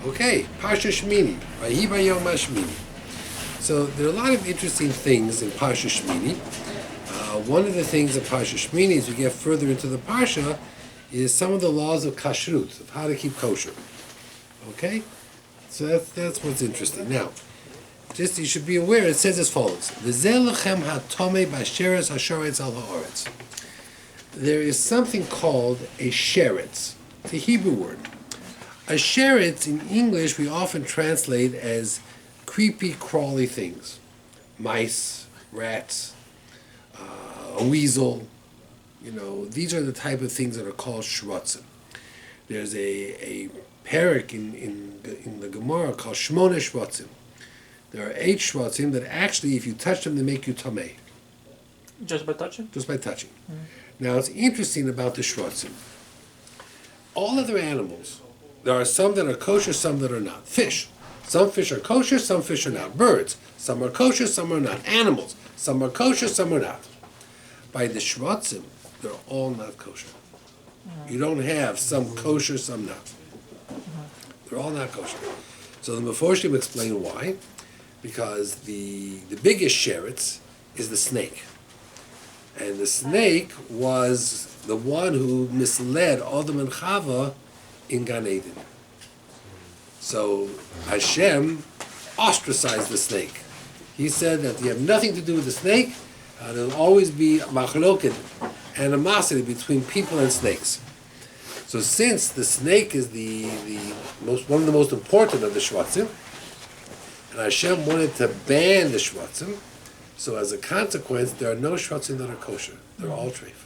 Okay, Parasha Shemini, Vahi Bayom Shemini. So there are a lot of interesting things in Parasha Shemini. One of the things in Parasha Shemini, as we get further into the Parsha, is some of the laws of kashrut, of how to keep kosher. Okay? So that's what's interesting. Now, just you should be aware, it says as follows. There is something called a sheretz. It's a Hebrew word. A sheretz in English we often translate as creepy, crawly things. Mice, rats, a weasel. These are the type of things that are called shrotzim. There's a parak in the Gemara called Shmona shrotzim. There are 8 shrotzim that actually, if you touch them, they make you tamei. Just by touching? Just by touching. Now, it's interesting about the shrotzim. All other animals, there are some that are kosher, some that are not. Fish. Some fish are kosher, some fish are not. Birds. Some are kosher, some are not. Animals. Some are kosher, some are not. By the shrotzim, they're all not kosher. You don't have some kosher, some not. They're all not kosher. So the Meforshim explain why. Because the biggest sheretz is the snake. And the snake was the one who misled Adam and Chava in Gan Eden. So Hashem ostracized the snake. He said that you have nothing to do with the snake. There'll always be machloket, animosity between people and snakes. So since the snake is one of the most important of the shrotzim, and Hashem wanted to ban the shrotzim, so as a consequence, there are no shrotzim that are kosher. They're all treif.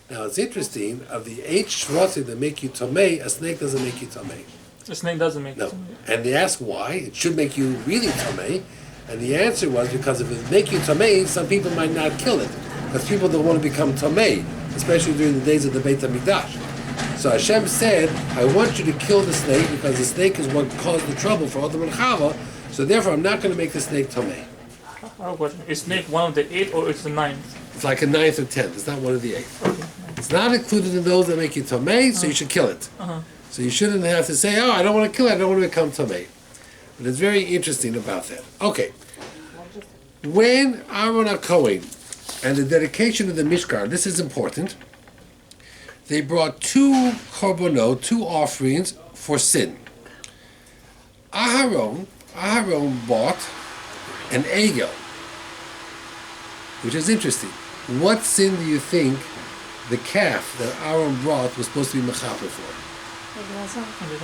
Now it's interesting, of the 8 shrotzim that make you tomei, a snake doesn't make you tomei. The snake doesn't make you tomei. And they ask why. It should make you really tomei. And the answer was because if it make you tomei, some people might not kill it. Because people don't want to become tomei, especially during the days of the Beit HaMikdash. So Hashem said, I want you to kill the snake because the snake is what caused the trouble for Adam and Chava. So therefore, I'm not going to make the snake tamei. Is snake one of the 8 or it's the 9th? It's like a 9th or 10th. It's not one of the 8. Okay. It's not included in those that make you tamei, so you should kill it. So you shouldn't have to say, I don't want to kill it, I don't want to become tamei. But it's very interesting about that. Okay. When Aaron HaKohen and the dedication of the Mishkan, this is important, they brought 2 korbanot, 2 offerings for sin. Aharon bought an egel, which is interesting. What sin do you think the calf that Aaron brought was supposed to be mechaper for?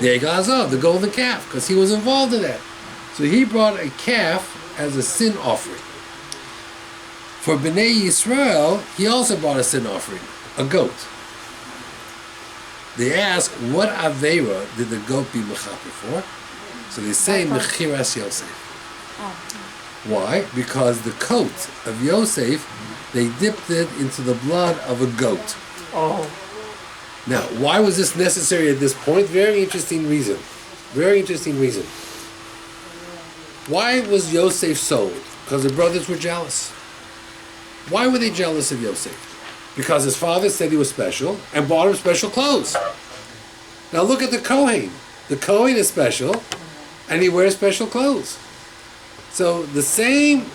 The egel azov, the golden calf, because he was involved in that. So he brought a calf as a sin offering. For Bnei Yisrael, he also brought a sin offering, a goat. They ask, what Aveira did the goat be mechaper for? So they say Mechiras Yosef. Why? Because the coat of Yosef, they dipped it into the blood of a goat. Now, why was this necessary at this point? Very interesting reason. Why was Yosef sold? Because the brothers were jealous. Why were they jealous of Yosef? Because his father said he was special and bought him special clothes. Now look at the Kohen. The Kohen is special and he wears special clothes. So the same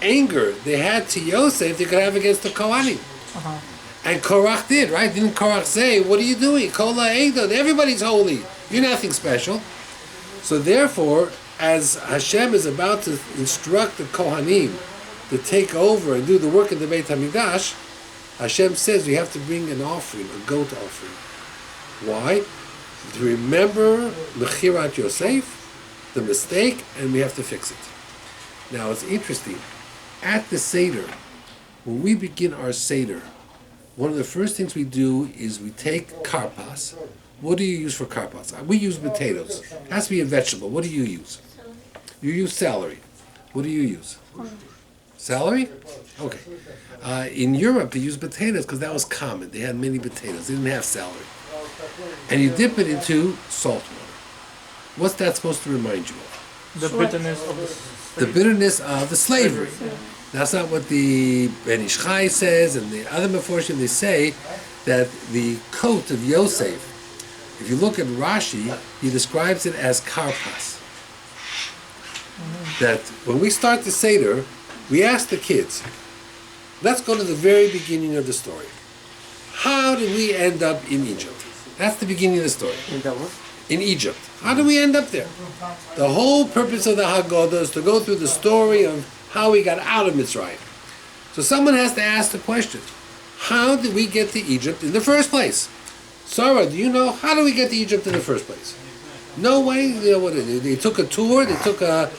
anger they had to Yosef, they could have against the Kohanim. And Korach did, right? Didn't Korach say, what are you doing? Kol ha'edot, everybody's holy. You're nothing special. So therefore, as Hashem is about to instruct the Kohanim to take over and do the work of the Beit HaMikdash, Hashem says we have to bring an offering, a goat offering. Why? To remember Mechirat Yosef, the mistake, and we have to fix it. Now it's interesting. At the Seder, when we begin our Seder, one of the first things we do is we take karpas. What do you use for karpas? We use potatoes. It has to be a vegetable. What do you use? You use celery. What do you use? Celery? Okay. In Europe, they used potatoes because that was common. They had many potatoes. They didn't have celery. And you dip it into salt water. What's that supposed to remind you of? The bitterness of the slavery. That's not what the Ben Ish Chai says, and the other Meforshim, they say that the coat of Yosef If you look at Rashi, he describes it as karpas. That when we start the Seder, we ask the kids, let's go to the very beginning of the story. How did we end up in Egypt? That's the beginning of the story. In Egypt. How did we end up there? The whole purpose of the Haggadah is to go through the story of how we got out of Mitzrayim. So someone has to ask the question, how did we get to Egypt in the first place? Sarah, do you know, how did we get to Egypt in the first place? No way. You know what? They took a tour. They took a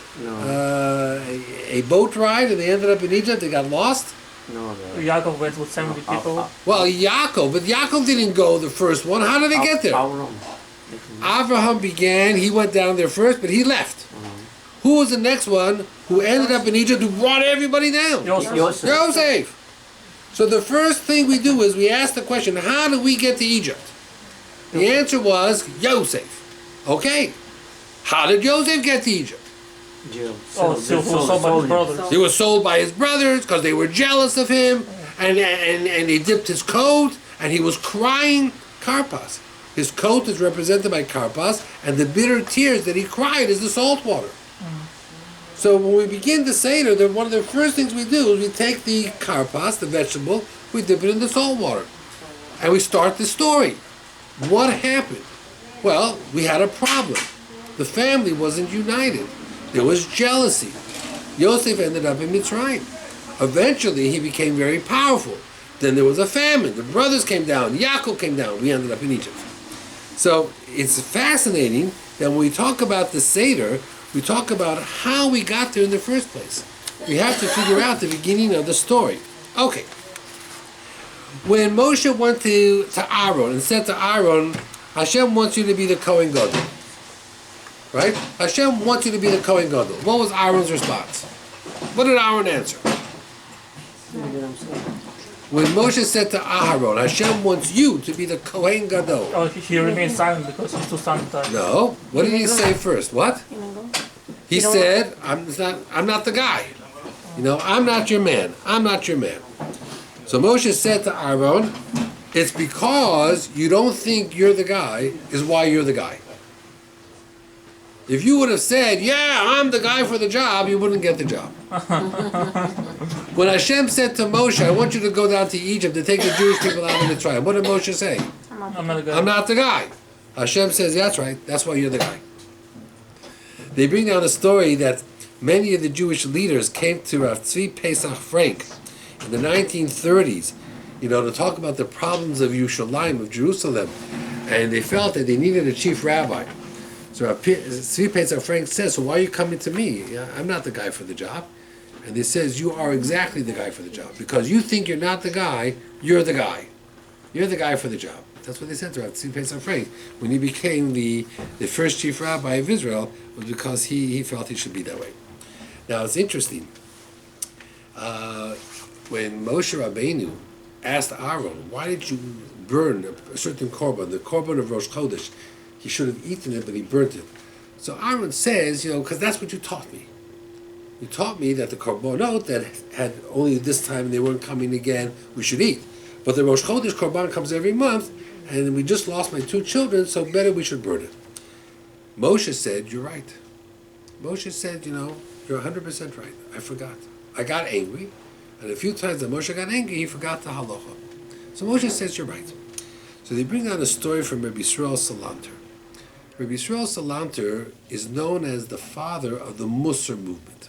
boat ride, and they ended up in Egypt. They got lost. No. Yaakov went with 70 people. Well, but Yaakov didn't go the first one. How did they get there? Abraham began. He went down there first, but he left. Who was the next one who ended up in Egypt who brought everybody down? Yosef. So the first thing we do is we ask the question, how did we get to Egypt? The answer was Yosef. Okay. How did Yosef get to Egypt? He was sold by his brothers. He was sold by his brothers because they were jealous of him, and they dipped his coat, and he was crying karpas. His coat is represented by karpas, and the bitter tears that he cried is the salt water. So when we begin the Seder, one of the first things we do is we take the karpas, the vegetable, we dip it in the salt water. And we start the story. What happened? Well, we had a problem. The family wasn't united. There was jealousy. Yosef ended up in Mitzrayim. Eventually, he became very powerful. Then there was a famine. The brothers came down. Yaakov came down. We ended up in Egypt. So it's fascinating that when we talk about the Seder, we talk about how we got there in the first place. We have to figure out the beginning of the story. Okay. When Moshe went to Aaron and said to Aaron, Hashem wants you to be the Kohen Gadol. Right? Hashem wants you to be the Kohen Gadol. What was Aaron's response? What did Aaron answer? When Moshe said to Aharon, Hashem wants you to be the Kohen Gadol. Oh, he remained silent because he's too silent. No. What did he say first? What? He said, I'm not the guy. I'm not your man. I'm not your man. So Moshe said to Aaron, it's because you don't think you're the guy is why you're the guy. If you would have said, yeah, I'm the guy for the job, you wouldn't get the job. When Hashem said to Moshe, I want you to go down to Egypt to take the Jewish people out of the tribe, what did Moshe say? I'm not the guy. I'm not the guy. Hashem says, that's right, that's why you're the guy. They bring down a story that many of the Jewish leaders came to Rav Tzvi Pesach Frank in the 1930s, to talk about the problems of Yerushalayim, of Jerusalem, and they felt that they needed a chief rabbi. So Tzvi Pesach Frank says, so why are you coming to me? I'm not the guy for the job. And he says, you are exactly the guy for the job. Because you think you're not the guy, you're the guy. You're the guy for the job. That's what they said to Tzvi Pesach Frank. When he became the first chief rabbi of Israel, was because he felt he should be that way. Now it's interesting. When Moshe Rabbeinu asked Aaron, why did you burn a certain korban, the korban of Rosh Chodesh? He should have eaten it, but he burnt it. So Aaron says, because that's what you taught me. You taught me that the korbanot that had only this time and they weren't coming again, we should eat. But the Rosh Chodesh korban comes every month, and we just lost my 2 children, so better we should burn it. Moshe said, you're right. Moshe said, you're 100% right. I forgot. I got angry, and a few times that Moshe got angry, he forgot the halacha. So Moshe says, you're right. So they bring down a story from Rabbi Yisrael Salanter. Rabbi Yisrael Salanter is known as the father of the Musar movement.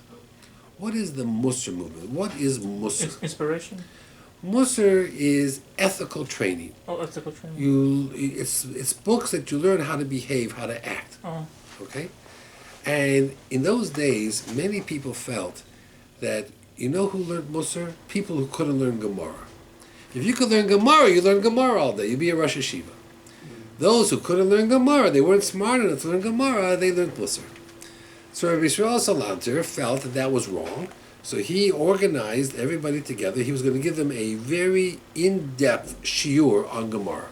What is the Musar movement? What is Musar? Inspiration? Musar is ethical training. Oh, ethical training. It's books that you learn how to behave, how to act. Oh. Okay? And in those days, many people felt that, who learned Musar? People who couldn't learn Gemara. If you could learn Gemara, you learn Gemara all day. You'd be a Rosh Hashiva. Those who couldn't learn Gemara, they weren't smart enough to learn Gemara, they learned Musar. So Rabbi Yisrael Salanter felt that was wrong, so he organized everybody together. He was going to give them a very in-depth shiur on Gemara.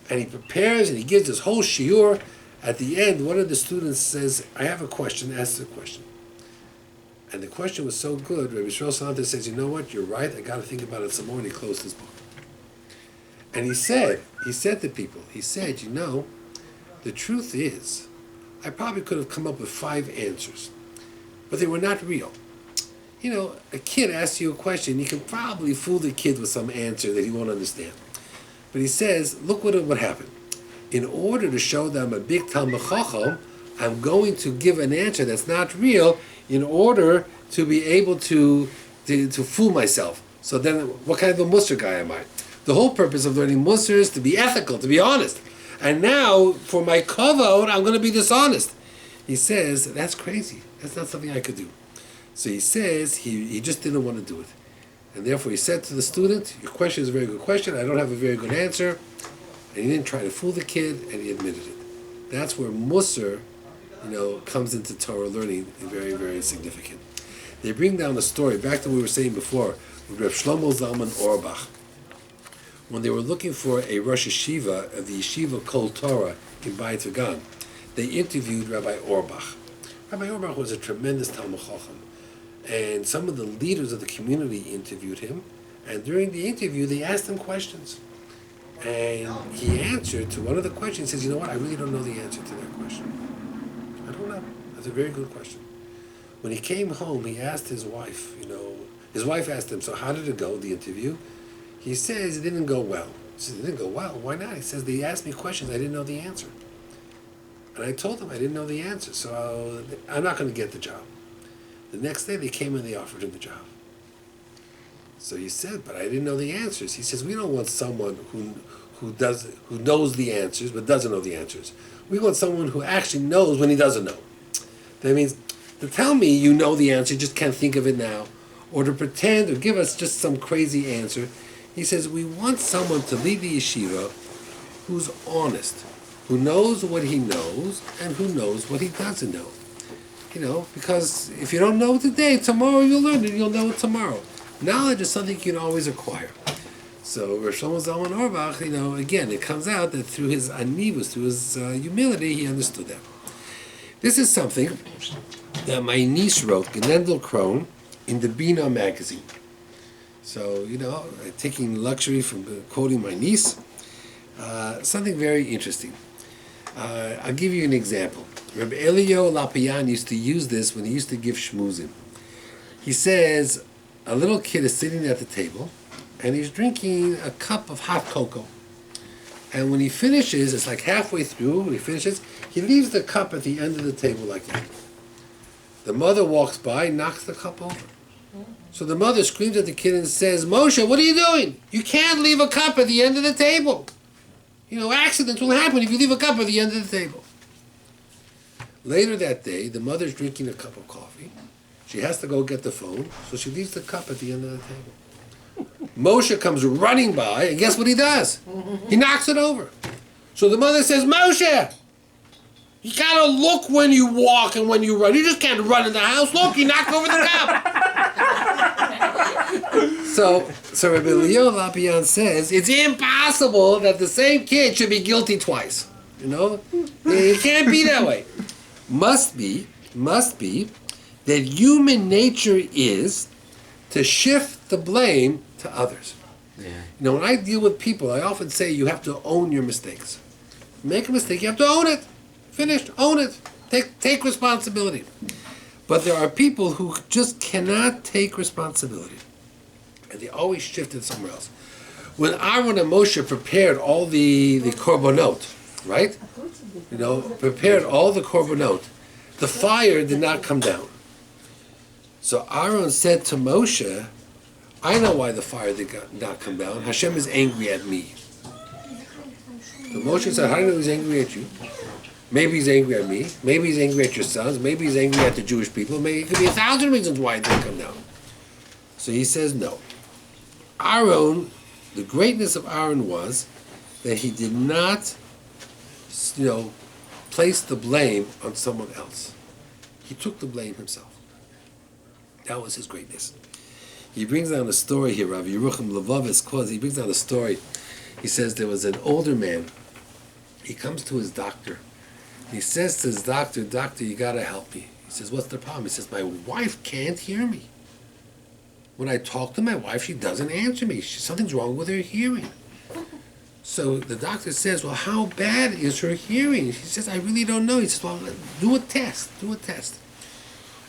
And he prepares and he gives this whole shiur. At the end, one of the students says, I have a question, ask the question. And the question was so good, Rabbi Yisrael Salanter says, you know what, you're right, I got to think about it some more, and he closed his book. And he said to people, the truth is, I probably could have come up with 5 answers, but they were not real. A kid asks you a question, you can probably fool the kid with some answer that he won't understand. But he says, look what happened. In order to show that I'm a big Talmid Chacham, I'm going to give an answer that's not real in order to be able to fool myself. So then, what kind of a Musar guy am I? The whole purpose of learning Musar is to be ethical, to be honest. And now, for my kavod, I'm going to be dishonest. He says, that's crazy. That's not something I could do. So he says he just didn't want to do it. And therefore he said to the student, your question is a very good question, I don't have a very good answer. And he didn't try to fool the kid, and he admitted it. That's where Musar, comes into Torah learning, and very, very significant. They bring down the story, back to what we were saying before, with Reb Shlomo Zalman Auerbach. When they were looking for a Rosh Yeshiva of the Yeshiva Kol Torah in Bayit V'Gan, they interviewed Rabbi Auerbach. Rabbi Auerbach was a tremendous Talmid Chacham. And some of the leaders of the community interviewed him, and during the interview they asked him questions. And he answered to one of the questions. He says, you know what, I really don't know the answer to that question. I don't know. That's a very good question. When he came home, he asked his wife, his wife asked him, so how did it go, the interview? He says it didn't go well. She says, it didn't go well? Why not? He says, they asked me questions, I didn't know the answer. And I told them I didn't know the answer, so I'm not going to get the job. The next day they came and they offered him the job. So he said, but I didn't know the answers. He says, we don't want someone who knows the answers but doesn't know the answers. We want someone who actually knows when he doesn't know. That means to tell me you know the answer, you just can't think of it now, or to pretend or give us just some crazy answer. He says, we want someone to lead the yeshiva who's honest, who knows what he knows and who knows what he doesn't know. Because if you don't know it today, tomorrow you'll learn it, you'll know it tomorrow. Knowledge is something you can always acquire. So Rosh Shlomo Zalman Auerbach, again, it comes out that through his anivus, through his humility, he understood that. This is something that my niece wrote, Gnendel Krohn, in the Bina magazine. So, taking luxury from quoting my niece, something very interesting. I'll give you an example. Rabbi Elio Lapian used to use this when he used to give shmuzim. He says, a little kid is sitting at the table, and he's drinking a cup of hot cocoa. And when he finishes, it's like halfway through, when he finishes, he leaves the cup at the end of the table like that. The mother walks by, knocks the cup over. So the mother screams at the kid and says, Moshe, what are you doing? You can't leave a cup at the end of the table. Accidents will happen if you leave a cup at the end of the table. Later that day, the mother's drinking a cup of coffee. She has to go get the phone, so she leaves the cup at the end of the table. Moshe comes running by, and guess what he does? He knocks it over. So the mother says, Moshe, you gotta look when you walk and when you run. You just can't run in the house. Look, you knocked over the cup. So Rabbi Leo Lapian says, it's impossible that the same kid should be guilty twice. It can't be that way. Must be that human nature is to shift the blame to others. Yeah. When I deal with people, I often say you have to own your mistakes. Make a mistake, you have to own it. Finished, own it. Take responsibility. But there are people who just cannot take responsibility. And they always shift it somewhere else. When Aaron and Moshe prepared all the korbanot, right? Prepared all the korbanot, the fire did not come down. So Aaron said to Moshe, I know why the fire did not come down. Hashem is angry at me. So Moshe said, how do you know he's angry at you? Maybe he's angry at me. Maybe he's angry at your sons. Maybe he's angry at the Jewish people. Maybe it could be 1,000 reasons why it didn't come down. So he says no. Aaron, the greatness of Aaron was that he did not, place the blame on someone else. He took the blame himself. That was his greatness. He brings down a story here, Rav Yerucham Levovitz quotes, he brings down a story. He says there was an older man. He comes to his doctor. He says to his doctor, doctor, you got to help me. He says, what's the problem? He says, my wife can't hear me. When I talk to my wife, she doesn't answer me. Something's wrong with her hearing. So the doctor says, well, how bad is her hearing? She says, I really don't know. He says, well, do a test.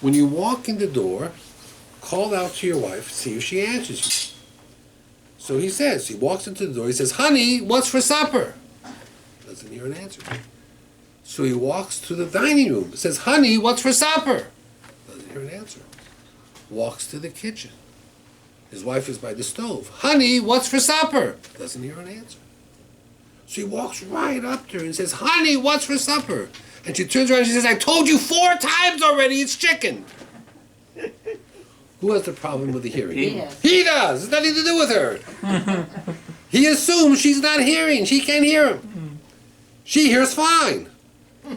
When you walk in the door, call out to your wife, see if she answers you. So he walks into the door, he says, honey, what's for supper? Doesn't hear an answer. So he walks to the dining room, says, honey, what's for supper? Doesn't hear an answer. Walks to the kitchen. His wife is by the stove. Honey, what's for supper? Doesn't hear an answer. So he walks right up to her and says, honey, what's for supper? And she turns around and she says, I told you 4 times already, it's chicken. Who has the problem with the hearing? He does. It's nothing to do with her. He assumes she's not hearing. She can't hear him. She hears fine.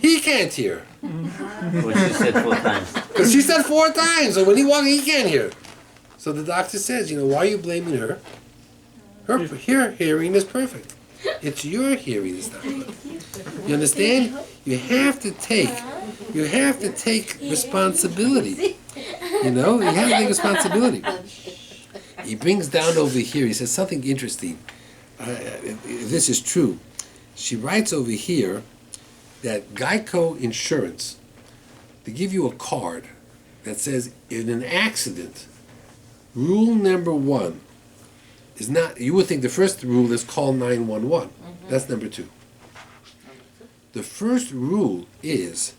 He can't hear. Well, she said 4 times. Because she said 4 times, so when he walks, he can't hear. So the doctor says, why are you blaming her? Her hearing is perfect. It's your hearing that's not good. You understand? You have to take responsibility. You have to take responsibility. He brings down over here, he says something interesting. If this is true, she writes over here that Geico Insurance, they give you a card that says in an accident, rule number 1 is not, you would think the first rule is call 911. That's number 2. The first rule is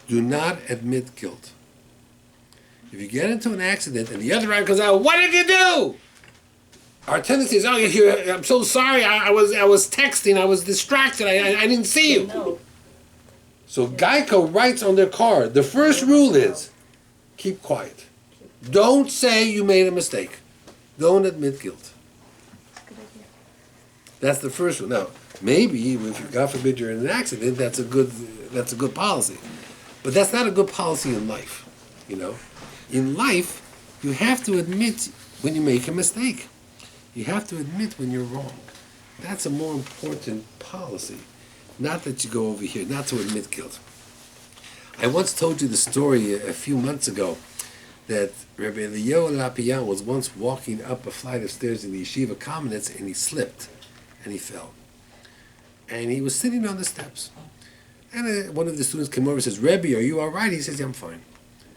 do not admit guilt. If you get into an accident and the other driver comes out, what did you do? Our tendency is, I'm so sorry, I was texting, I was distracted, I didn't see you. No. So Geico writes on their card, the first rule is keep quiet. Don't say you made a mistake. Don't admit guilt. That's the first one. Now, maybe if God forbid you're in an accident, that's a good policy. But that's not a good policy in life. In life, you have to admit when you make a mistake. You have to admit when you're wrong. That's a more important policy. Not that you go over here, not to admit guilt. I once told you the story a few months ago that Rabbi Lapian was once walking up a flight of stairs in the yeshiva Kamenetz and he slipped and he fell. And he was sitting on the steps. And one of the students came over and says, Rabbi, are you all right? He says, yeah, I'm fine.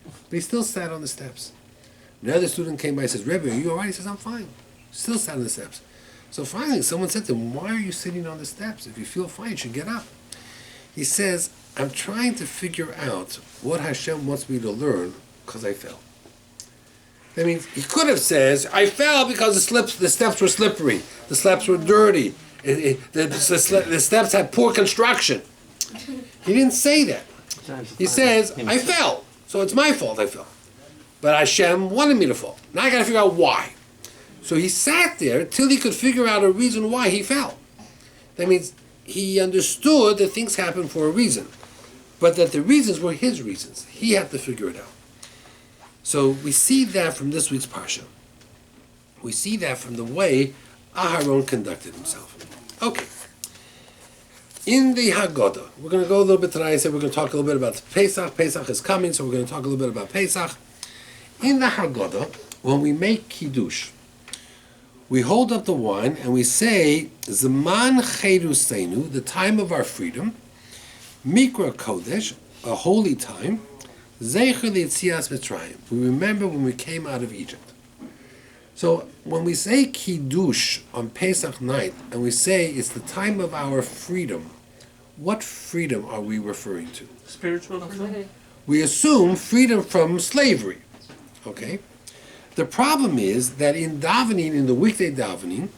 But he still sat on the steps. Another student came by and says, Rabbi, are you all right? He says, I'm fine. Still sat on the steps. So finally, someone said to him, why are you sitting on the steps? If you feel fine, you should get up. He says, I'm trying to figure out what Hashem wants me to learn because I fell. That means he could have said, I fell because the steps were slippery. The steps were dirty. The steps had poor construction. He didn't say that. He says, I fell. So it's my fault I fell. But Hashem wanted me to fall. Now I got to figure out why. So he sat there till he could figure out a reason why he fell. That means he understood that things happen for a reason, but that the reasons were his reasons. He had to figure it out. So we see that from this week's Parsha. We see that from the way Aharon conducted himself. Okay. In the Haggadah, we're going to go a little bit tonight. I said we're going to talk a little bit about Pesach. Pesach is coming, so we're going to talk a little bit about Pesach. In the Haggadah, when we make Kiddush, we hold up the wine and we say, Zaman Cheruseinu, the time of our freedom, Mikra Kodesh, a holy time, Zecher L'Yetzias Mitzrayim. We remember when we came out of Egypt. So when we say Kiddush on Pesach night, and we say it's the time of our freedom, what freedom are we referring to? Spiritual freedom. We assume freedom from slavery. Okay? The problem is that in davening, in the weekday davening,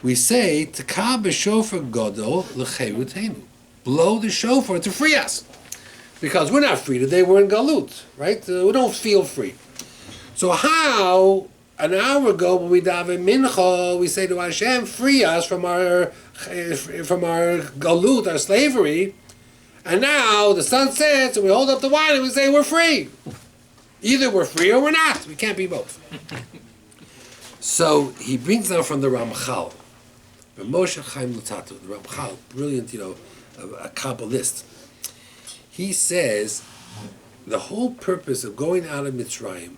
we say, Tekah b'shofar gadol l'cherutenu. Blow the shofar to free us. Because we're not free today, we're in Galut, right? We don't feel free. So how, an hour ago when we daven mincha, we say to Hashem, free us from our Galut, our slavery, and now the sun sets and we hold up the wine and we say we're free. Either we're free or we're not. We can't be both. So he brings down from the Ramchal, from Moshe Chaim Luzzatto, the Ramchal, brilliant, a Kabbalist. He says the whole purpose of going out of Mitzrayim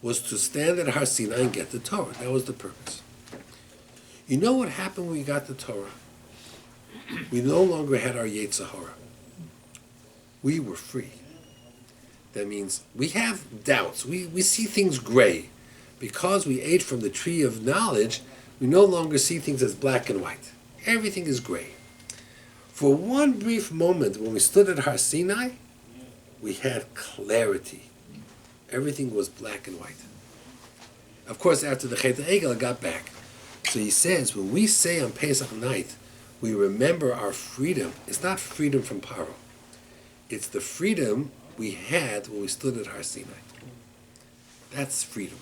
was to stand at Har Sinai and get the Torah. That was the purpose. You know what happened when we got the Torah? We no longer had our Yetzer Hara. We were free. That means we have doubts. We see things gray. Because we ate from the tree of knowledge, we no longer see things as black and white. Everything is gray. For one brief moment, when we stood at Har Sinai, we had clarity. Everything was black and white. Of course, after the Chet Egel, it got back. So he says, when we say on Pesach night, we remember our freedom. It's not freedom from Paro. It's the freedom we had when we stood at Har Sinai. That's freedom.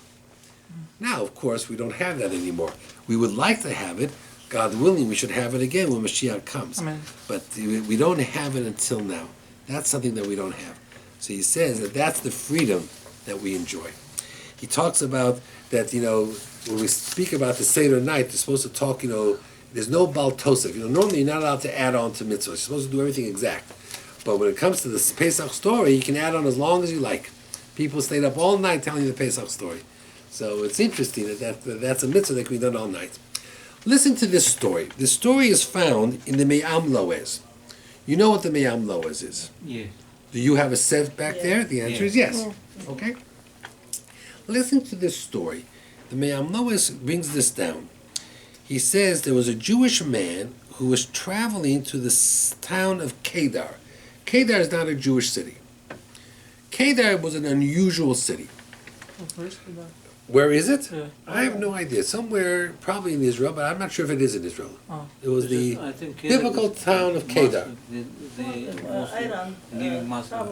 Now, of course, we don't have that anymore. We would like to have it. God willing, we should have it again when Mashiach comes. Amen. But we don't have it until now. That's something that we don't have. So he says that that's the freedom that we enjoy. He talks about that, when we speak about the Seder night, they're supposed to talk, there's no Bal Tosef. Normally you're not allowed to add on to mitzvahs. You're supposed to do everything exact. But when it comes to the Pesach story, you can add on as long as you like. People stayed up all night telling you the Pesach story. So it's interesting that's a mitzvah that can be done all night. Listen to this story. This story is found in the Me'am Loez. You know what the Me'am Loez is? Yeah. Do you have a set back there? The answer is yes. Yeah. Okay. Listen to this story. The Me'am Loez brings this down. He says there was a Jewish man who was traveling to the town of Kedar. Kedar is not a Jewish city. Kedar was an unusual city. Where is it? Yeah. I have no idea. Somewhere, probably in Israel, but I'm not sure if it is in Israel. Oh. It was the biblical town of Kedar.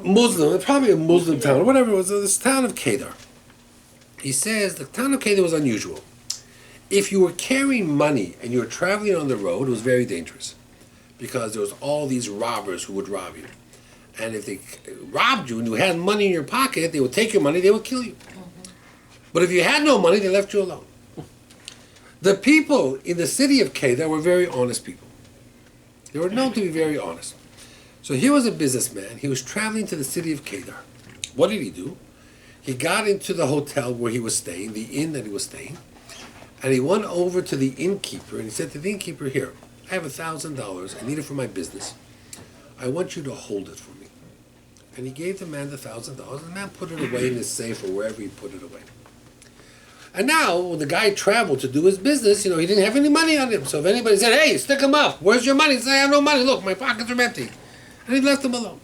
Muslim, probably a Muslim town, or whatever it was, this town of Kedar. He says the town of Kedar was unusual. If you were carrying money and you were traveling on the road, it was very dangerous because there was all these robbers who would rob you. And if they robbed you and you had money in your pocket, they would take your money, they would kill you. But if you had no money, they left you alone. The people in the city of Kedar were very honest people. They were known to be very honest. So here was a businessman. He was traveling to the city of Kedar. What did he do? He got into the hotel where he was staying, the inn that he was staying, and he went over to the innkeeper and he said to the innkeeper, here, I have $1,000. I need it for my business. I want you to hold it for me. And he gave the man the $1,000, and the man put it away in his safe or wherever he put it away. And now, when the guy traveled to do his business, he didn't have any money on him. So if anybody said, hey, stick him up, where's your money? He said, I have no money, look, my pockets are empty. And he left him alone.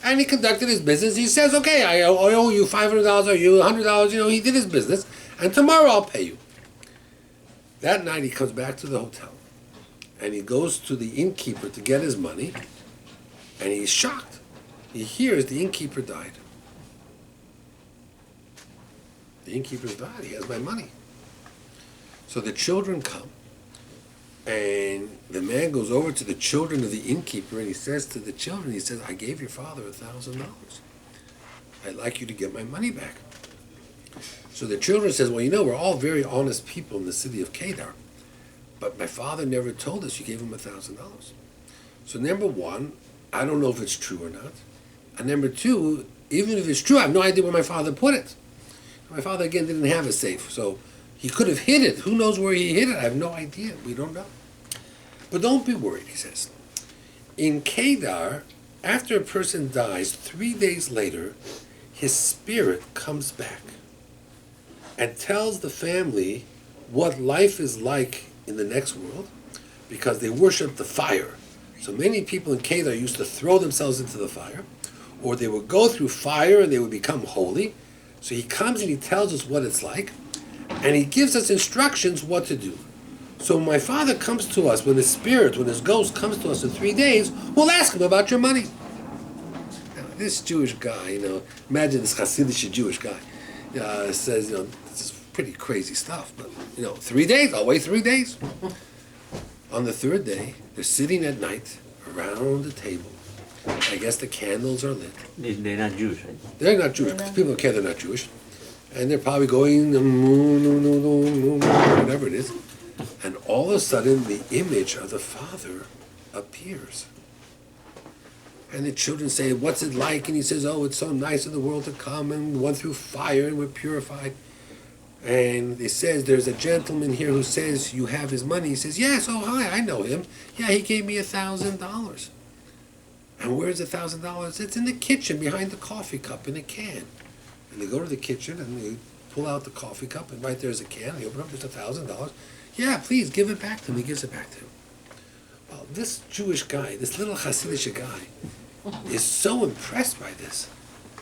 And he conducted his business. He says, okay, I owe you $500, I owe you $100, he did his business, and tomorrow I'll pay you. That night he comes back to the hotel, and he goes to the innkeeper to get his money, and he's shocked. He hears the innkeeper died. The innkeeper's died. He has my money. So the children come, and the man goes over to the children of the innkeeper, and he says to the children, he says, I gave your father $1,000. I'd like you to get my money back. So the children says, well, we're all very honest people in the city of Kedar, but my father never told us you gave him $1,000. So number one, I don't know if it's true or not. And number two, even if it's true, I have no idea where my father put it. My father, again, didn't have a safe, so he could have hid it. Who knows where he hid it? I have no idea. We don't know. But don't be worried, he says. In Kedar, after a person dies, 3 days later, his spirit comes back and tells the family what life is like in the next world because they worship the fire. So many people in Kedar used to throw themselves into the fire, or they would go through fire and they would become holy. So he comes and he tells us what it's like, and he gives us instructions what to do. So when my father comes to us, when his ghost comes to us in 3 days, we'll ask him about your money. Now, this Jewish guy, imagine this Hasidic Jewish guy, says, this is pretty crazy stuff, but, 3 days, I'll wait 3 days. On the third day, they're sitting at night around the table. I guess the candles are lit. They're not Jewish, right? They're not Jewish, because people don't care they're not Jewish. And they're probably going, whatever it is. And all of a sudden, the image of the father appears. And the children say, what's it like? And he says, oh, it's so nice in the world to come, and we went through fire, and we're purified. And it says there's a gentleman here who says you have his money. He says, yes, oh hi, I know him. Yeah, he gave me $1,000. And where's $1,000? It's in the kitchen behind the coffee cup in a can. And they go to the kitchen and they pull out the coffee cup, and right there's a can. They open up, there's $1,000. Yeah, please give it back to him. He gives it back to him. Well, this Jewish guy, this little Hasidic guy, is so impressed by this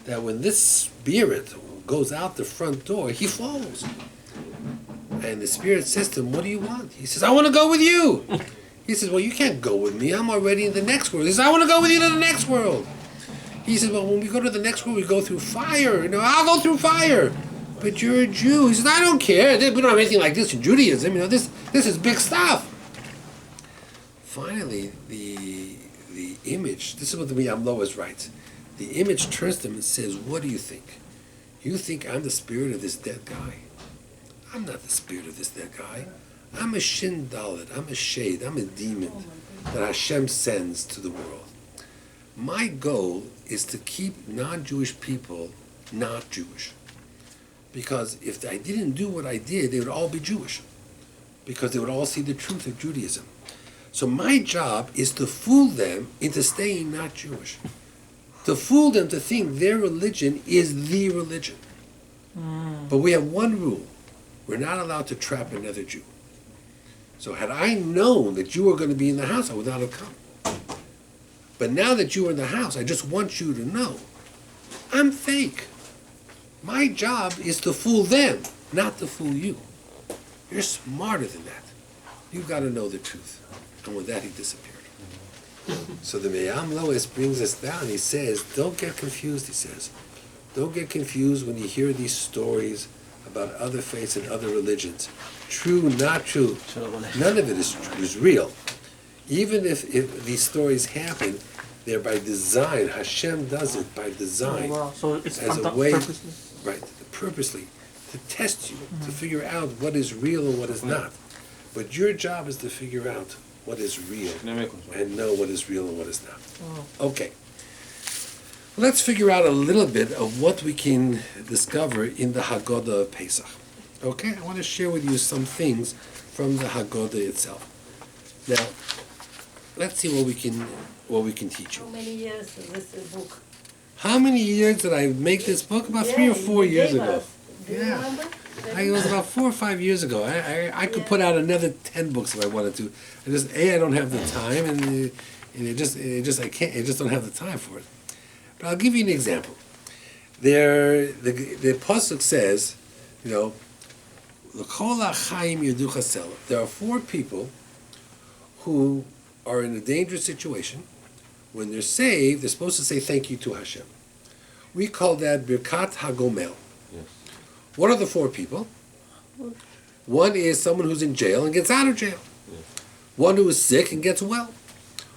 that when this spirit goes out the front door, he follows. And the spirit says to him, what do you want? He says, I want to go with you. He says, well, you can't go with me. I'm already in the next world. He says, I want to go with you to the next world. He says, well, when we go to the next world, we go through fire. I'll go through fire. But you're a Jew. He says, I don't care. We don't have anything like this in Judaism. This is big stuff. Finally, the image, this is what the Miyam Lois writes. The image turns to him and says, what do you think? You think I'm the spirit of this dead guy? I'm not the spirit of this dead guy. I'm a shin dalit. I'm a shade. I'm a demon that Hashem sends to the world. My goal is to keep non-Jewish people not Jewish. Because if I didn't do what I did, they would all be Jewish. Because they would all see the truth of Judaism. So my job is to fool them into staying not Jewish. To fool them to think their religion is the religion. But we have one rule. We're not allowed to trap another Jew. So had I known that you were going to be in the house, I would not have come. But now that you are in the house, I just want you to know, I'm fake. My job is to fool them, not to fool you. You're smarter than that. You've got to know the truth. And with that, he disappeared. So the Meyam Lois brings us down. He says, don't get confused, he says. Don't get confused when you hear these stories about other faiths and other religions. True, not true. None of it is real. Even if these stories happen, they're by design. Hashem does it by design. Oh, wow. So it's as a way, purposely. right, purposely, to test you, to figure out what is real and what is not. But your job is to figure out what is real and know what is real and what is not. Okay. Let's figure out a little bit of what we can discover in the Haggadah of Pesach. Okay? I want to share with you some things from the Haggadah itself. Now, let's see what we can teach you. How many years is this book? How many years did I make this book? About 3 or 4 years ago. Do you remember? It was about 4 or 5 years ago. I could put out another 10 books if I wanted to. I don't have the time, and I just don't have the time for it. But I'll give you an example. The pasuk says, L'kol ha'chaim yirdu chasela. There are 4 people who are in a dangerous situation. When they're saved, they're supposed to say thank you to Hashem. We call that Birkat HaGomel. Yes. What are the 4 people? One is someone who's in jail and gets out of jail. Yes. One who is sick and gets well.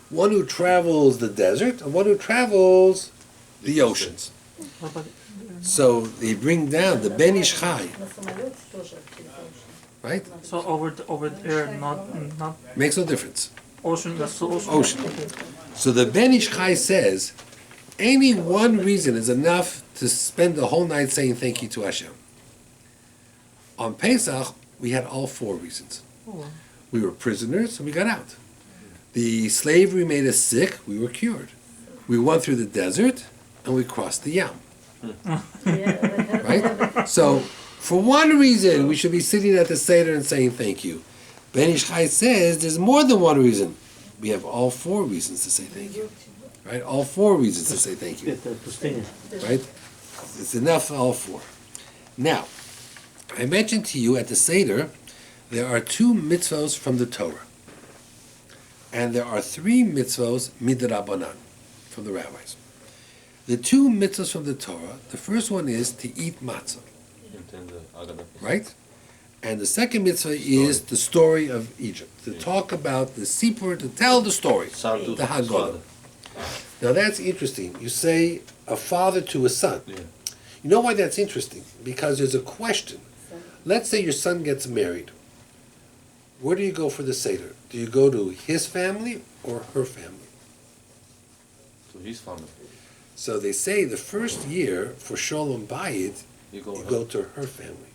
One who travels the desert, and one who travels the oceans. So they bring down the Ben Ish Chai, right? So over there, not Makes no difference. ocean. That's the ocean. Ocean. Okay. So the Ben Ish Chai says, any one reason is enough to spend the whole night saying thank you to Hashem. On Pesach, we had all 4 reasons. Oh. We were prisoners, and we got out. The slavery made us sick, we were cured. We went through the desert, and we crossed the Yam. Right? So, for one reason, we should be sitting at the Seder and saying thank you. Ben Ish Chai says there's more than one reason. We have all 4 reasons to say thank you. Right? All 4 reasons to say thank you. Right? It's enough for all 4. Now, I mentioned to you at the Seder, there are 2 mitzvos from the Torah. And there are 3 mitzvos midrabanan, from the rabbis. The 2 mitzvos from the Torah, the first one is to eat matzah. Right? And the second mitzvah is the story of Egypt. To talk about the Sipur, to tell the story. The Haggadah. Now that's interesting. You say a father to a son. Yeah. You know why that's interesting? Because there's a question. Let's say your son gets married. Where do you go for the Seder? Do you go to his family or her family? To his family. So they say the first year for Sholem Bayit, you go to her family.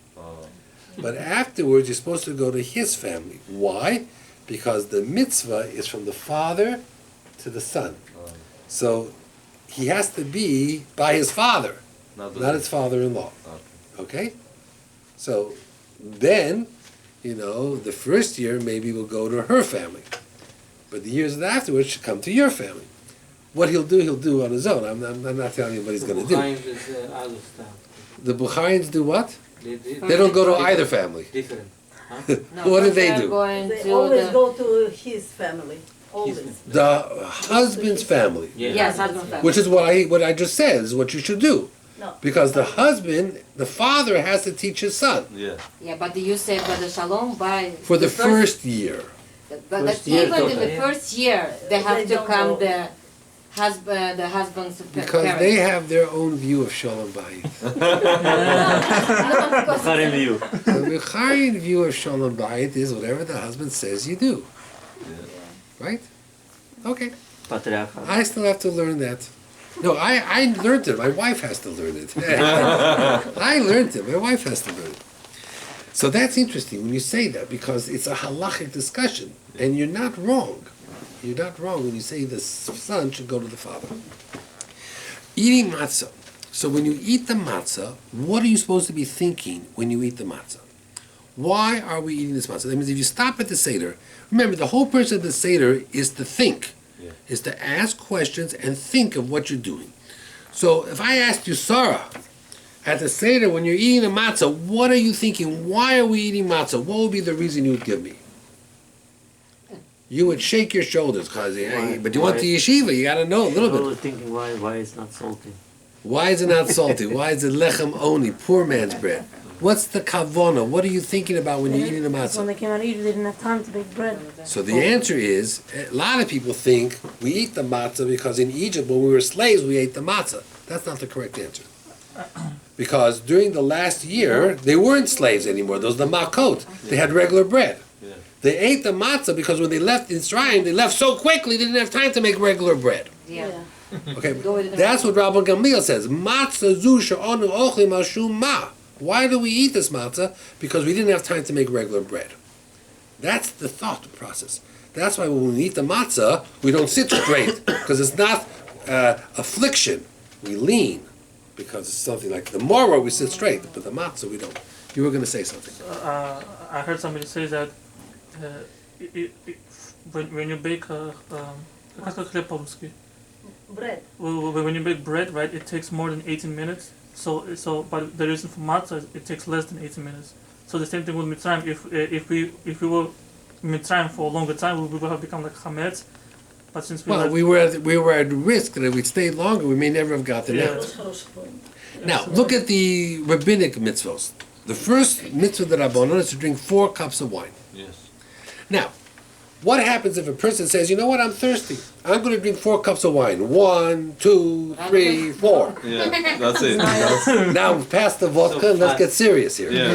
But afterwards, you're supposed to go to his family. Why? Because the mitzvah is from the father to the son. So he has to be by his father, not his father-in-law. Okay? So then, the first year maybe we'll go to her family. But the years afterwards should come to your family. What he'll do on his own. I'm not telling you what he's going to do. The Bukharians do what? They don't go to either family. Different. What do they do? They always go to his family. Always. The husband's family. Yes, husband family. Which is what I just said, is what you should do. No. Because the father has to teach his son. Yeah. Yeah, but you said by the shalom by For the first year. But First year even in total. the first year, they have They to don't come go. the husband's Because parents. they have their own view of Shalom Bayit. Bukhari view. The Bukharian view of Shalom Bayit is whatever the husband says you do. Right? Okay. Patriarchal. I still have to learn that. No, I learned it. My wife has to learn it. I learned it. My wife has to learn it. So that's interesting when you say that, because it's a halachic discussion, and you're not wrong. You're not wrong when you say the son should go to the father. Eating matzah. So when you eat the matzah, what are you supposed to be thinking when you eat the matzah? Why are we eating this matzah? That means if you stop at the Seder, remember the whole purpose of the Seder is to think, is to ask questions and think of what you're doing. So if I asked you, Sarah, at the Seder when you're eating the matzah, what are you thinking? Why are we eating matzah? What would be the reason you would give me? You would shake your shoulders, but you went to yeshiva, you got to know a little People bit. are thinking why it's not salty. Why is it not salty? Why is it lechem oni, poor man's bread? What's the kavona? What are you thinking about when you're eating the When matzah? they came out of Egypt, they didn't have time to bake bread. So the answer is, a lot of people think we eat the matzah because in Egypt, when we were slaves, we ate the matzah. That's not the correct answer. Because during the last year, they weren't slaves anymore. Those the makot. They had regular bread. Yeah. They ate the matzah because when they left Israel, they left so quickly they didn't have time to make regular bread. Yeah. Okay, that's what Rabbi Gamliel says. Matzah zu she'anu ochlim al shum ma. Why do we eat this matzah? Because we didn't have time to make regular bread. That's the thought process. That's why when we eat the matzah, we don't sit straight, because it's not affliction. We lean, because it's something like the maror we sit straight, but the matzah we don't. You were going to say something. I heard somebody say that when you bake Bread. when you bake bread, right, it takes more than 18 minutes. So but the reason for matzah is it takes less than 18 minutes. So the same thing with Mitzrayim. If we were Mitzrayim for a longer time, we would have become like chametz. But since We were at risk that if we'd stayed longer, we may never have gotten out. Now, look at the rabbinic mitzvos. The first mitzvah that Rabbanon is to drink 4 cups of wine. Yes. Now, what happens if a person says, you know what, I'm thirsty. I'm going to drink 4 cups of wine. 1, 2, 3, 4. Yeah, that's it. Now, pass the vodka and let's get serious here. Yeah.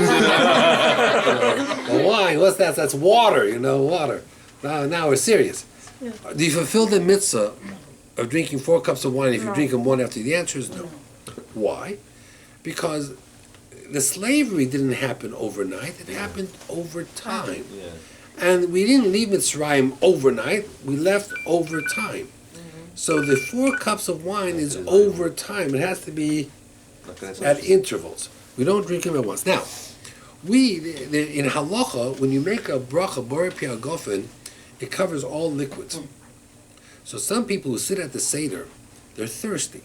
The wine, what's that? That's water, water. Now we're serious. Do you fulfill the mitzvah of drinking 4 cups of wine if you drink them one after? The answer is no. Why? Because the slavery didn't happen overnight. It happened over time. Yeah. And we didn't leave Mitzrayim overnight. We left over time. So the 4 cups of wine is over time. It has to be at intervals. We don't drink them at once. Now, in halacha, when you make a bracha, borei pi hagofen, it covers all liquids. So some people who sit at the Seder, they're thirsty.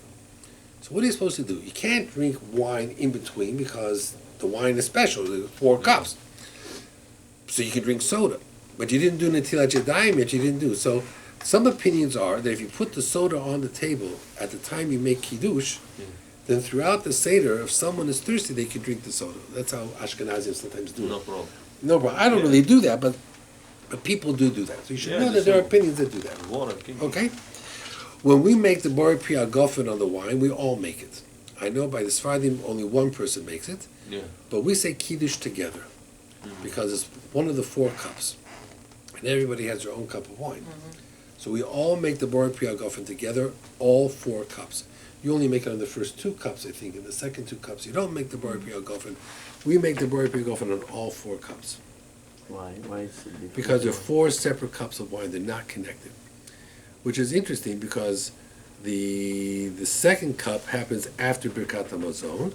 So what are you supposed to do? You can't drink wine in between because the wine is special, the 4 cups. So you can drink soda. But you didn't do Netilat Yadayim yet, you didn't do. So some opinions are that if you put the soda on the table at the time you make Kiddush, then throughout the Seder, if someone is thirsty, they can drink the soda. That's how Ashkenazim sometimes do it. No problem. No problem. I don't really do that, but people do that. So you should know that there are opinions that do that. Water. Keep Okay? When we make the borei pi hagofen on the wine, we all make it. I know by the Sfardim only one person makes it, Yeah. but we say Kiddush together because it's one of the 4 cups. And everybody has their own cup of wine. So we all make the borei pi hagofen together, all 4 cups. You only make it on the first 2 cups, I think. In the second 2 cups, you don't make the Bori Pri Gofen. We make the Bori Pri Gofen on all 4 cups. Why? Why is it different? Because they're 4 separate cups of wine. They're not connected. Which is interesting because the second cup happens after Birkat HaMazon,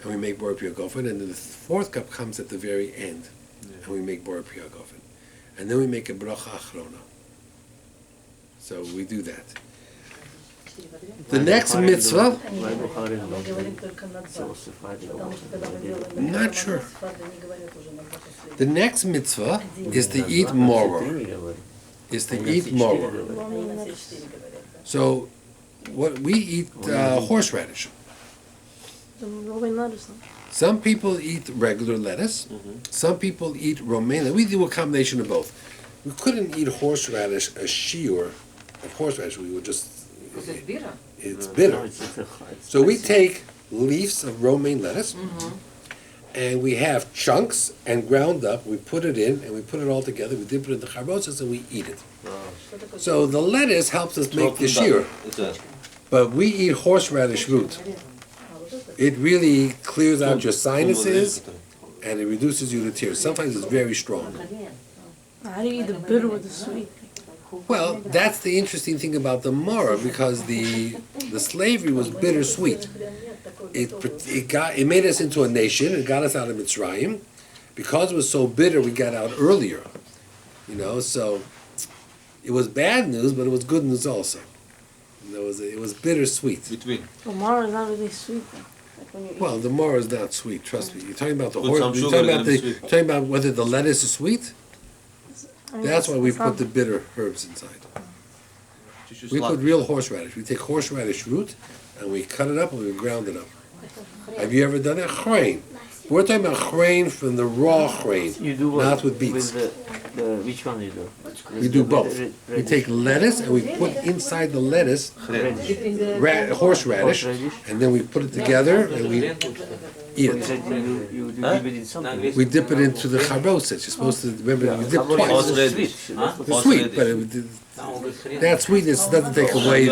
and we make Bori Pri Gofen, and then the 4th cup comes at the very end, and we make Bori Pri Gofen. And then we make a Bracha Achrona. So we do that. The next mitzvah, Why do Harim Мы don't говорим drink только на два. so Sephardi Потому что когда мы don't делаем drink? Not sure. Сфарды не говорят уже на два последних. the next mitzvah is to Да, eat да, moror. четыре говорит. Is to Они eat все четыре moror. говорят. Мы на все 4 говорят, да. So, what we eat horseradish. Romaine lettuce. Some people eat regular lettuce. Some people eat romaine. We do a combination of both. We couldn't eat horseradish a shiur of horseradish. We would just. Is it bitter? It's No, bitter. it's So we spicy. take leaves of romaine lettuce, and we have chunks and ground up. We put it in, and we put it all together. We dip it in the charbotzas, and we eat it. Что такое? So the lettuce helps us make the shiur, Это but we eat horseradish root. А, вот это? It really clears out your sinuses, это. and it reduces you to tears. Sometimes it's very strong. How do you eat the bitter with the sweet? Well, that's the interesting thing about the Mora, because the slavery was bittersweet. It made us into a nation. It got us out of Mitzrayim. Because it was so bitter, we got out earlier. So it was bad news, but it was good news also. It was bittersweet. Between. Tomorrow is not really sweet though. Like when you eat. Well, the Mora is not sweet. Trust me. You're talking about the Put horse. some You're sugar talking about and sweet. talking about whether the lettuce is sweet. I mean, That's why we it's put not- the bitter herbs inside. Чуть-чуть We put сладкий. real horseradish. We take horseradish root and we cut it up and we ground it up. Have you ever done that? Chrein. We're talking about chrein from the raw chrein, You do what? not with beets. Which one you do? We do both. We take lettuce and we put inside the lettuce horseradish, Horseradish. and then we put it together and we eat You it. said you dip it in something. We dip it into the charbotzet. You're supposed to remember you dip Carbonate twice. is Horseradish. sweet. That's what- It's sweet, but that sweetness doesn't take away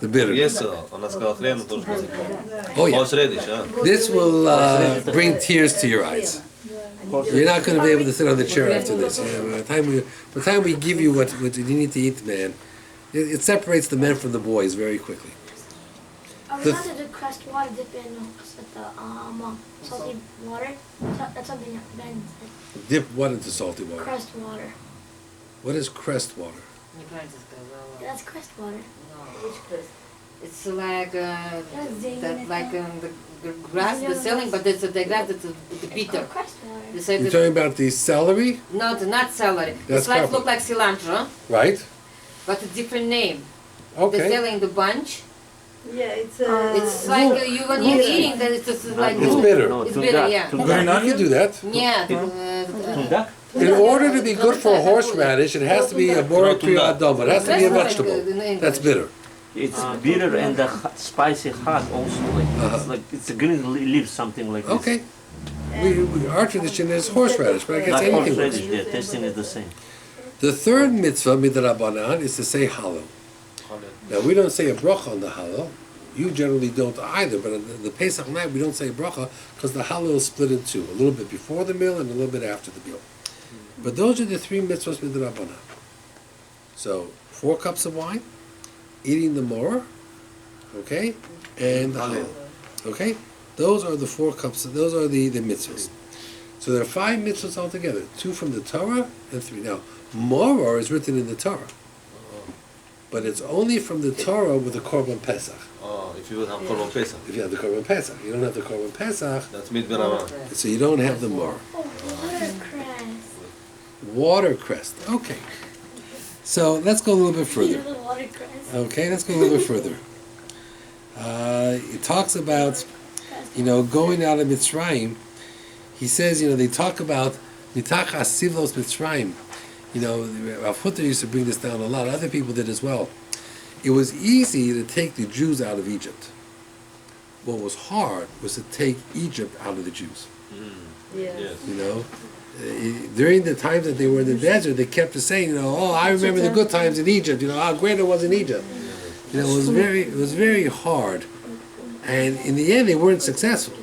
the bitterness. Есть, она сказала хрен, но тоже позитив. Oh yeah. Horseradish, а? This will bring tears to your eyes. You're not going to be able to sit on the chair after this. By the time we give you what you need to eat, man, it separates the men from the boys very quickly. Are we The- allowed to do crust water dip in with the salty water? That's something that Ben said. Dip what into salty water? Crust water. What is crest water? Yeah, that's crust water. Which crest? It's like That's zinging the grass they're selling, but it's the grass that's the bitter. Crust water. They say You're that, talking about the celery, not celery. That's It's like purple. look like cilantro, right? but a different name. They're Okay. selling the bunch. Yeah, it's It's like you when you're eating that it's just like It's bitter. No, It's to bitter, duck, yeah. to Green duck. You can onion? do that. yeah. To duck? In order to be good for horseradish, it has to be a borek adom. It has to be a vegetable. That's bitter. It's bitter and the spicy hot also. It's a green leaf, something like this. Okay. Our tradition is horseradish, but I guess Not anything horseradish, works. the tasting is the same. The third mitzvah, midrabanan, is to say halal. Now, we don't say a bracha on the halal. You generally don't either, but on the Pesach night, we don't say a bracha because the halal is split in two, a little bit before the meal and a little bit after the meal. But those are the 3 mitzvahs midrabanan. So, 4 cups of wine, eating the moror, okay, and the halal. Okay? Those are the 4 cups, those are the mitzvahs. So there are 5 mitzvahs altogether, 2 from the Torah and 3. Now, moror is written in the Torah. But it's only from the Torah with the Korban Pesach. Oh, if you would have Korban Pesach. If you have the Korban Pesach. You don't have the Korban Pesach, That's meat beraman. so you don't have the Morah. Oh, watercress. Watercress. Okay. So let's go a little bit You further. know the watercress? Okay, let's go a little bit further. It talks about, going out of Mitzrayim. He says, they talk about Mitach Asivlos Mitzrayim. Rav Hutter used to bring this down a lot. Other people did as well. It was easy to take the Jews out of Egypt. What was hard was to take Egypt out of the Jews. yes. Yes. During the times that they were in the desert, they kept saying, I remember the good times in Egypt. How great it was in Egypt. You know, it was very hard, and in the end, they weren't successful.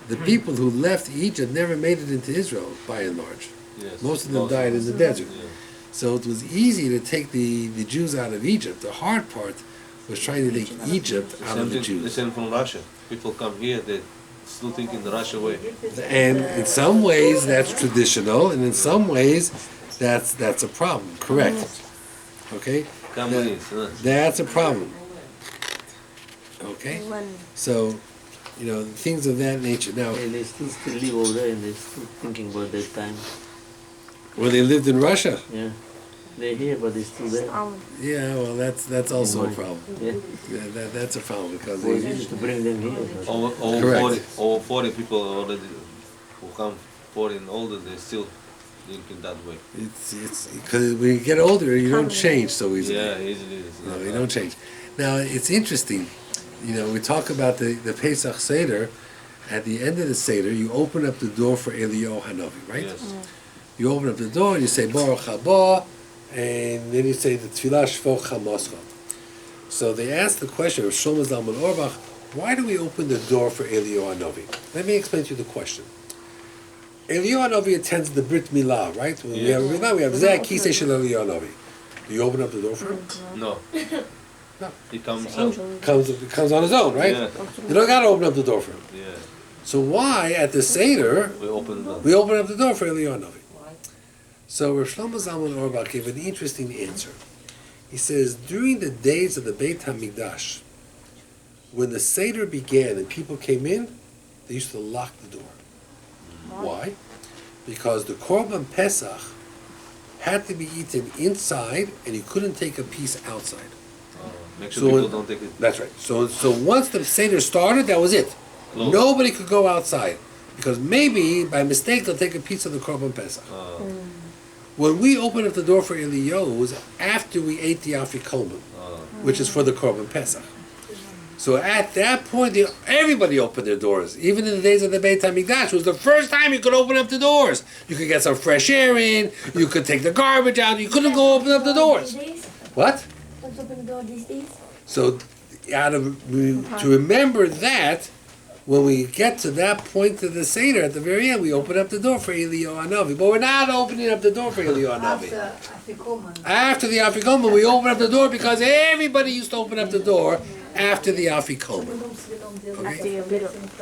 The people who left Egypt never made it into Israel, by and large. Yes. Most of them died in the desert. Yeah. So it was easy to take the Jews out of Egypt. The hard part was trying to take Egypt out of the The Jews. same from Russia. People come here, they still think in the Russia way. And in some ways, that's traditional, and in some ways, that's a problem. Correct. Okay? Communists, huh? That's a problem. Okay? So, you know, things of that nature. Now, And they still live over there and they're still thinking about that time. when they lived in Russia, Yeah. They're here, but they're still there. yeah, well, that's also a problem. Yeah. Yeah, that's a problem because It was they, easy to bring them here. but- Over Correct. 40 people already who come 40 and older, they still thinking that way. it's because when you get older, you don't change so easily. Yeah, easily. It's No, not you that. don't change. Now, it's interesting. You know, we talk about the Pesach Seder. At the end of the Seder, you open up the door for Eliyahu Hanavi, right? Yes. You open up the door and you say Baruch haba, and then you say the Tfilah Shvoch Hamascha. So they asked the question of Shlomo Zalman Auerbach, why do we open the door for Eliyahu Hanavi? Let me explain to you the question. Eliyahu Hanavi attends the Brit Milah, right? When we have a Milah, we have Zeh Kisei Shel Eliyahu Hanavi. Do you open up the door for him? No. No. He comes out. Comes on his own, right? Yeah. You don't got to open up the door for him. Yeah. So why at the Seder We open the we open up the door for Eliyahu Hanavi? So Rav Shlomo Zalman Auerbach gave an interesting answer. He says during the days of the Beit Hamikdash, when the Seder began and people came in, they used to lock the door. Why? Because the Korban Pesach had to be eaten inside, and you couldn't take a piece outside. make sure So people when- don't take it. That's right. So once the Seder started, that was it. Close. Nobody could go outside because maybe by mistake they'll take a piece of the Korban Pesach. When we opened up the door for Eliyahu, it was after we ate the Afikomen, which is for the Korban Pesach. So at that point, everybody opened their doors. Even in the days of the Beit HaMikdash, it was the first time you could open up the doors. You could get some fresh air in, you could take the garbage out, you couldn't go open up the doors. These days? What? Don't open the door these days? So to remember that, when we get to that point of the Seder, at the very end, we open up the door for Eliyahu Hanavi. But we're not opening up the door for Eliyahu Hanavi. After the Afikomen, we open up the door because everybody used to open up the door after the Afikomen.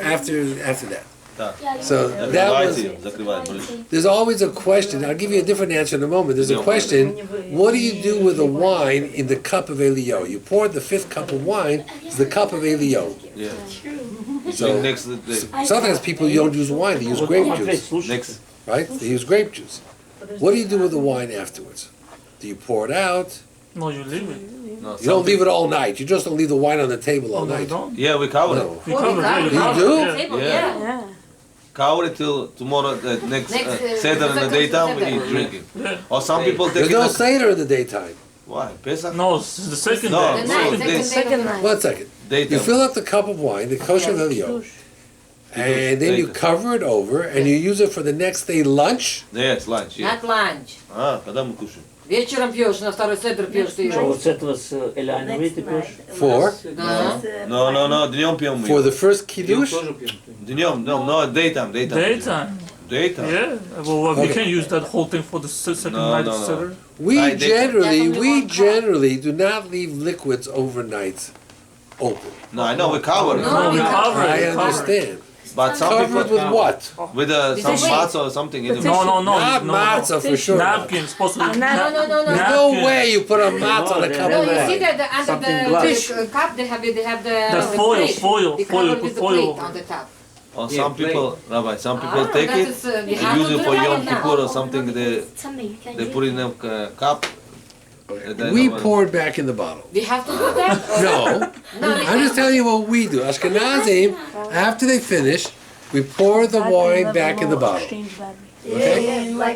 After that. So that was. There's always a question. I'll give you a different answer in a moment. There's a question. What do you do with the wine in the cup of Eliyahu? You poured the fifth cup of wine. It's the cup of Eliyahu. Yeah. So next to the sometimes people don't use wine. They use grape juice. next. Right? They use grape juice. What do you do with the wine afterwards? Do you pour it out? No, you leave it. No, You don't leave it all night. You just don't leave the wine on the table all Oh, no, you night. don't. Yeah, we cover No. it. You cover it. You cover do? it, yeah. Table, Yeah. yeah. Cover it till tomorrow, next Next, Seder in the Seder. daytime, we eat drinking. Yeah. Or some people take There's it. no as- Seder in the daytime. Why? Pesach? No, it's the second No, day. The no, night, this second night. One second. You daytime. fill up the cup of wine, the kosher Eliyahu, and then you cover it over, and you use it for the next day lunch. Yes, lunch. Yeah. Not lunch. Когда мы кушаем? Вечером пьешь, на второй седр пьешь ты So его. what's that was Eliyahu ты пьешь? For No, днем пьем мы. for the first kiddush. Днем, no, daytime. Daytime. Daytime. Yeah. Well, we Okay. can use that whole thing for the second No, night no, of no. Seder. We Right, daytime. generally do not leave liquids overnight open. No, I know we cover it. No, we cover it. I we cover it. understand. But some Covered people with what? with some Tissue. matzah or something. You know. No, Not no. matzah for sure. Napkin, supposed to be No. There's no way you put a matzah on a cup No, of you see wine. that under Something the glass. cup they have the The foil, plate. foil, They foil, cover put with the foil plate over on the top. Or some people, Rabbi, some people take that it, is, they we have use to it do for that Yom now. Kippur or something. Sunday, you can't They do put it. in a cup. We poured back in the bottle. We have to do that? No, I'm just telling you what we do. Ashkenazim, after they finish, we pour the wine back in the bottle. Okay? Like